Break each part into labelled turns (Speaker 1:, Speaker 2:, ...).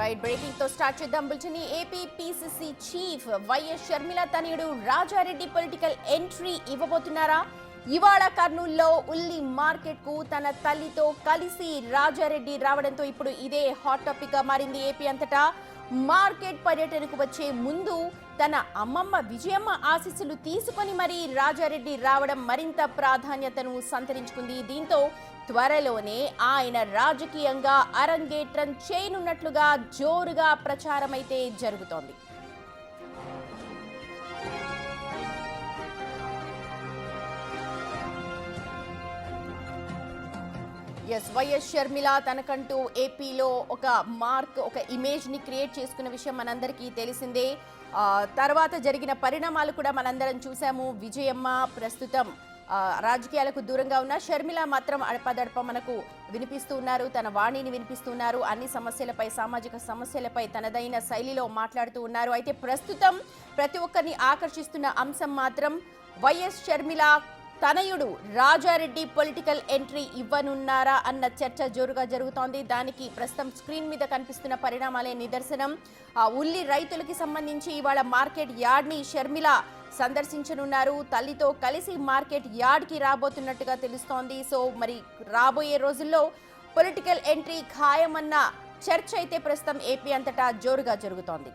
Speaker 1: Right breaking తో start చేద్దాం bulletin. AP PCC chief YS Sharmila తనయుడు రాజారెడ్డి పొలిటికల్ ఎంట్రీ ఇవ్వబోతున్నారా? ఇవాళ కర్నూలులో ఉల్లి మార్కెట్ కు తన తల్లితో కలిసి రాజారెడ్డి రావడంతో ఇప్పుడు ఇదే హాట్ టాపిక్ గా మారింది. ఏపీ అంతటా మార్కెట్ పర్యటనకు వచ్చే ముందు తన అమ్మమ్మ విజయమ్మ ఆశీస్సులు తీసుకొని మరీ రాజారెడ్డి రావడం మరింత ప్రాధాన్యతను సంతరించుకుంది. దీంతో త్వరలోనే ఆయన రాజకీయంగా అరంగేట్రం చేయనున్నట్లుగా జోరుగా ప్రచారం అయితే జరుగుతోంది. వైఎస్ షర్మిల తనకంటూ ఏపీలో ఒక మార్క్, ఒక ఇమేజ్ ని క్రియేట్ చేసుకున్న విషయం మనందరికీ తెలిసిందే. తర్వాత జరిగిన పరిణామాలు కూడా మనందరం చూసాము. విజయమ్మ ప్రస్తుతం రాజకీయాలకు దూరంగా ఉన్న షర్మిల మాత్రం అడపదడప మనకు వినిపిస్తూ ఉన్నారు, తన వాణిని వినిపిస్తున్నారు. అన్ని సమస్యలపై, సామాజిక సమస్యలపై తనదైన శైలిలో మాట్లాడుతూ ఉన్నారు. అయితే ప్రస్తుతం ప్రతి ఒక్కరిని ఆకర్షిస్తున్న అంశం మాత్రం వైఎస్ షర్మిల తనయుడు రాజారెడ్డి పొలిటికల్ ఎంట్రీ ఇవ్వనున్నారా అన్న చర్చ జోరుగా జరుగుతోంది. దానికి ప్రస్తుతం స్క్రీన్ మీద కనిపిస్తున్న పరిణామాలే నిదర్శనం. ఉల్లి రైతులకి సంబంధించి ఇవాళ మార్కెట్ యార్డ్ ని షర్మిల సందర్శించనున్నారు. తల్లితో కలిసి మార్కెట్ యార్డ్ కి రాబోతున్నట్టుగా తెలుస్తోంది. సో మరి రాబోయే రోజుల్లో పొలిటికల్ ఎంట్రీ ఖాయమన్న చర్చ అయితే ప్రస్తుతం ఏపీ అంతటా జోరుగా జరుగుతోంది.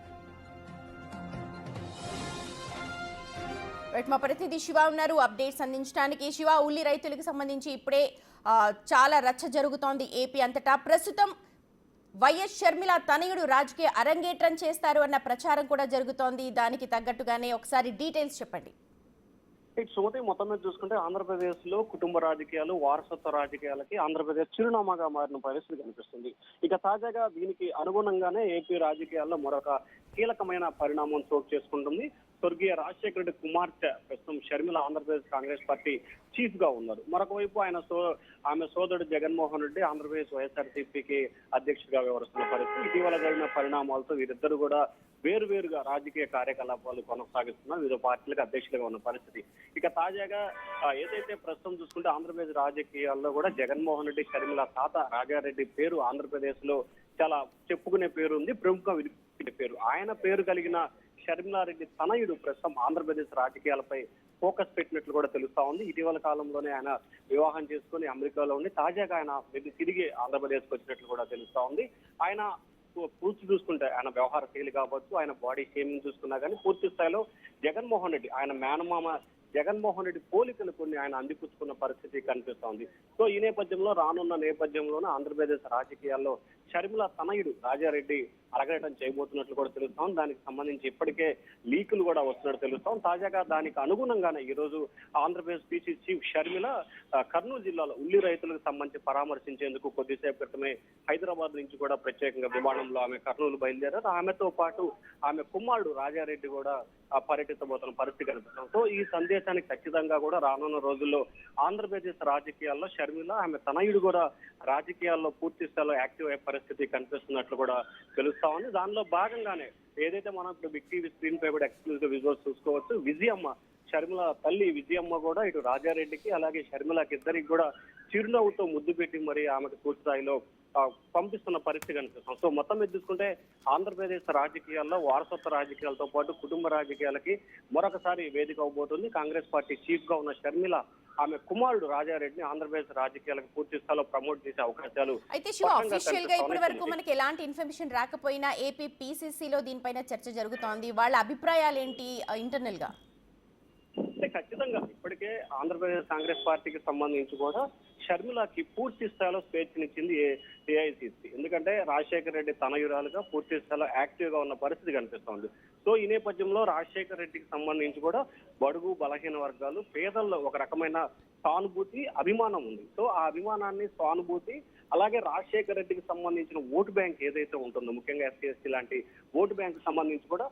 Speaker 1: మా ప్రతినిధి శివ ఉన్నారు అప్డేట్స్ అందించడానికి. శివ, ఉల్లి రైతులకు సంబంధించి ఇప్పుడే చాలా రచ్చ జరుగుతోంది ఏపీ అంతటా. ప్రస్తుతం వైఎస్ షర్మిల తనయుడు రాజకీయ అరంగేట్రం చేస్తారు అన్న ప్రచారం కూడా జరుగుతోంది. దానికి తగ్గట్టుగానే ఒకసారి డీటెయిల్స్ చెప్పండి.
Speaker 2: సుమతి, మొత్తం మీద చూసుకుంటే ఆంధ్రప్రదేశ్ లో కుటుంబ రాజకీయాలు, వారసత్వ రాజకీయాలకి ఆంధ్రప్రదేశ్ చిరునామాగా మారిన పరిస్థితి కనిపిస్తుంది. ఇక తాజాగా దీనికి అనుగుణంగానే ఏపీ రాజకీయాల్లో మరొక కీలకమైన పరిణామం చోటు చేసుకుంటుంది. స్వర్గీయ రాజశేఖర రెడ్డి కుమార్తె ప్రస్తుతం షర్మిల ఆంధ్రప్రదేశ్ కాంగ్రెస్ పార్టీ చీఫ్ గా ఉన్నారు. మరొక వైపు ఆమె సోదరుడు జగన్మోహన్ రెడ్డి ఆంధ్రప్రదేశ్ వైఎస్ఆర్సీపీకి అధ్యక్షుడిగా వ్యవహరిస్తున్న పరిస్థితి. ఇటీవల జరిగిన పరిణామాలతో వీరిద్దరు కూడా వేరువేరుగా రాజకీయ కార్యకలాపాలు కొనసాగిస్తున్నారు. వివిధ పార్టీలకు అధ్యక్షులుగా ఉన్న పరిస్థితి. ఇక తాజాగా ఏదైతే ప్రస్తుతం చూసుకుంటే ఆంధ్రప్రదేశ్ రాజకీయాల్లో కూడా జగన్మోహన్ రెడ్డి షర్మిల తాత రాజారెడ్డి పేరు ఆంధ్రప్రదేశ్ లో చాలా చెప్పుకునే పేరు ఉంది, ప్రముఖ వినిపించే పేరు. ఆయన పేరు కలిగిన షర్మిలారెడ్డి తనయుడు ప్రస్తుతం ఆంధ్రప్రదేశ్ రాజకీయాలపై ఫోకస్ పెట్టినట్లు కూడా తెలుస్తా ఉంది. ఇటీవల కాలంలోనే ఆయన వివాహం చేసుకుని అమెరికాలో ఉండి తాజాగా ఆయన తిరిగి ఆంధ్రప్రదేశ్కి వచ్చినట్లు కూడా తెలుస్తా ఉంది. ఆయన పూర్తి చూసుకుంటే ఆయన వ్యవహార శైలి కావచ్చు, ఆయన బాడీ షేమింగ్ చూసుకున్నా కానీ పూర్తి స్థాయిలో జగన్మోహన్ రెడ్డి, ఆయన మేనమామ జగన్మోహన్ రెడ్డి పోలికలు కొన్ని ఆయన అందిపుచ్చుకున్న పరిస్థితి కనిపిస్తోంది. సో ఈ నేపథ్యంలో రానున్న నేపథ్యంలోనే ఆంధ్రప్రదేశ్ రాజకీయాల్లో షర్మిల తనయుడు రాజారెడ్డి అరగటం చేయబోతున్నట్లు కూడా తెలుస్తాం. దానికి సంబంధించి ఇప్పటికే లీకులు కూడా వస్తున్నట్టు తెలుస్తాం. తాజాగా దానికి అనుగుణంగానే ఈ రోజు ఆంధ్రప్రదేశ్ పీసీ చీఫ్ షర్మిల కర్నూలు జిల్లాలో ఉల్లి రైతులకు సంబంధించి పరామర్శించేందుకు కొద్దిసేపు క్రితమే హైదరాబాద్ నుంచి కూడా ప్రత్యేకంగా విమానంలో ఆమె కర్నూలు బయలుదేరారు. ఆమెతో పాటు ఆమె కుమారుడు రాజారెడ్డి కూడా పర్యటించబోతున్న పరిస్థితి కనిపిస్తాం. సో ఈ సందేశానికి ఖచ్చితంగా కూడా రానున్న రోజుల్లో ఆంధ్రప్రదేశ్ రాజకీయాల్లో షర్మిల ఆమె తనయుడు కూడా రాజకీయాల్లో పూర్తి స్థాయిలో యాక్టివ్ అయ్యే పరిస్థితి కనిపిస్తున్నట్లు కూడా తెలుస్తా ఉంది. దానిలో భాగంగానే ఏదైతే మనం ఇప్పుడు బిగ్ టీవీ స్క్రీన్ పై కూడా ఎక్స్క్లూజివ్ విజువల్స్ చూసుకోవచ్చు. విజయమ్మ, షర్మిల తల్లి విజయమ్మ కూడా ఇటు రాజారెడ్డికి అలాగే షర్మిలకి ఇద్దరికి కూడా చిరునవ్వుతో ముద్దు పెట్టి మరి ఆమెకు పూర్తి స్థాయిలో పంపిస్తున్న పరిస్థితి కనిపిస్తాం. సో మొత్తం మీద చూసుకుంటే ఆంధ్రప్రదేశ్ రాజకీయాల్లో వారసత్వ రాజకీయాలతో పాటు కుటుంబ రాజకీయాలకి మరొకసారి వేదిక అవబోతుంది. కాంగ్రెస్ పార్టీ చీఫ్ గా ఉన్న షర్మిల ఆమె కుమారుడు రాజారెడ్డిని ఆంధ్రప్రదేశ్ రాజకీయాలకు పూర్తి స్థాయిలో ప్రమోట్ చేసే అవకాశాలు.
Speaker 1: అయితే శివ, అఫీషియల్ గా ఇప్పటి వరకు మనకి ఎలాంటి ఇన్ఫర్మేషన్ రాకపోయినా ఏపీ పీసీసీలో దీనిపైన చర్చ జరుగుతోంది. వాళ్ళ అభిప్రాయాలు ఏంటి ఇంటర్నల్ గా?
Speaker 2: ఖచ్చితంగా ఇప్పటికే ఆంధ్రప్రదేశ్ కాంగ్రెస్ పార్టీకి సంబంధించి కూడా షర్మిలకి పూర్తి స్థాయిలో స్వేచ్ఛనిచ్చింది ఏఐసిసి. ఎందుకంటే రాజశేఖర రెడ్డి తనయురాలుగా పూర్తి స్థాయిలో యాక్టివ్ గా ఉన్న పరిస్థితి కనిపిస్తోంది. సో ఈ నేపథ్యంలో రాజశేఖర రెడ్డికి సంబంధించి కూడా బడుగు బలహీన వర్గాలు, పేదల్లో ఒక రకమైన సానుభూతి, అభిమానం ఉంది. సో ఆ అభిమానాన్ని, సానుభూతి, అలాగే రాజశేఖర రెడ్డికి సంబంధించిన ఓటు బ్యాంక్ ఏదైతే ఉంటుందో, ముఖ్యంగా ఎస్సీ ఎస్టీ లాంటి ఓటు బ్యాంక్ సంబంధించి కూడా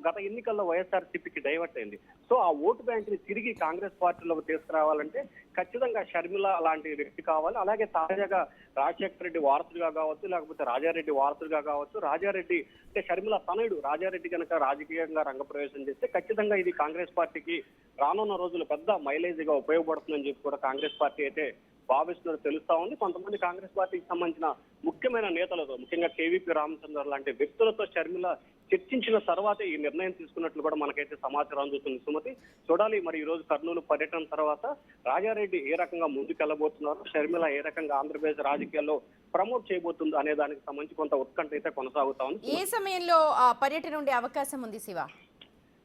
Speaker 2: గత ఎన్నికల్లో వైఎస్ఆర్సీపీకి డైవర్ట్ అయింది. సో ఆ ఓటు బ్యాంక్ ని తిరిగి కాంగ్రెస్ పార్టీలోకి తీసుకురావాలంటే ఖచ్చితంగా షర్మిల లాంటి వ్యక్తి కావాలి. అలాగే తాజాగా రాజశేఖర రెడ్డి వారసుడిగా కావచ్చు, లేకపోతే రాజారెడ్డి వారసుడిగా కావచ్చు, రాజారెడ్డి అంటే షర్మిల తనయుడు రాజారెడ్డి కనుక రాజకీయంగా రంగప్రవేశం చేస్తే ఖచ్చితంగా ఇది కాంగ్రెస్ పార్టీకి రానున్న రోజులు పెద్ద మైలేజీగా ఉపయోగపడుతుందని చెప్పి కూడా కాంగ్రెస్ పార్టీ అయితే భావిస్తున్నట్టు తెలుస్తా ఉంది. కొంతమంది కాంగ్రెస్ పార్టీకి సంబంధించిన ముఖ్యమైన నేతలతో, ముఖ్యంగా కేవీపీ రామచంద్ర లాంటి వ్యక్తులతో షర్మిల చర్చించిన తర్వాతే ఈ నిర్ణయం తీసుకున్నట్లు కూడా మనకైతే సమాచారం అందుతుంది. సుమతి, చూడాలి మరి ఈ రోజు కర్నూలు పర్యటన తర్వాత రాజారెడ్డి ఏ రకంగా ముందుకెళ్లబోతున్నారు, షర్మిల ఏ రకంగా ఆంధ్రప్రదేశ్ రాజకీయాల్లో ప్రమోట్ చేయబోతుంది అనే దానికి సంబంధించి కొంత ఉత్కంఠ అయితే కొనసాగుతా ఉంది.
Speaker 1: ఏ సమయంలో పర్యటన ఉండే అవకాశం ఉంది శివ?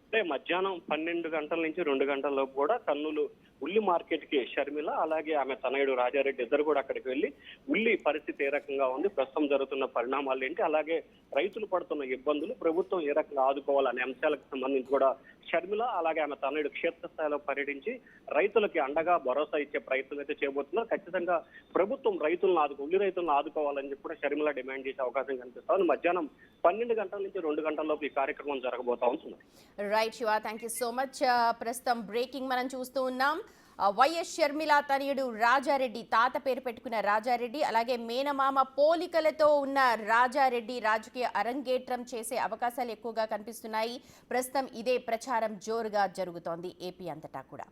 Speaker 2: అంటే మధ్యాహ్నం 12 గంటల నుంచి 2 గంటల లోపు కూడా కర్నూలు ఉల్లి మార్కెట్ కి షర్మిల అలాగే ఆమె తనయుడు రాజారెడ్డి ఇద్దరు కూడా అక్కడికి వెళ్లి ఉల్లి పరిస్థితి ఏ రకంగా ఉంది, ప్రస్తుతం జరుగుతున్న పరిణామాలు ఏంటి, అలాగే రైతులు పడుతున్న ఇబ్బందులు, ప్రభుత్వం ఏ రకంగా ఆదుకోవాలనే అంశాలకు సంబంధించి కూడా షర్మిల అలాగే ఆమె తనయుడు క్షేత్రస్థాయిలో పర్యటించి రైతులకి అండగా భరోసా ఇచ్చే ప్రయత్నం అయితే చేయబోతున్నారు. ఖచ్చితంగా ప్రభుత్వం ఉల్లి రైతులను ఆదుకోవాలని చెప్పి కూడా షర్మిల డిమాండ్ చేసే అవకాశం కనిపిస్తా ఉంది. మధ్యాహ్నం 12 గంటల నుంచి 2 గంటల లోపు ఈ కార్యక్రమం జరగబోతా ఉంటుంది.
Speaker 1: Right Shiva, thank you so much. ప్రస్తుతం బ్రేకింగ్ మనం చూస్తూ ఉన్నాం. వైఎస్ షర్మిల తనయుడు రాజారెడ్డి, తాత పేరు పెట్టుకున్న రాజారెడ్డి, అలాగే మేనమామ పోలికలతో ఉన్న రాజారెడ్డి రాజకీయ అరంగేట్రం చేసే అవకాశాలు ఎక్కువగా కనిపిస్తున్నాయి. ప్రస్తుతం ఇదే ప్రచారం జోరుగా జరుగుతోంది ఏపీ అంతటా కూడా.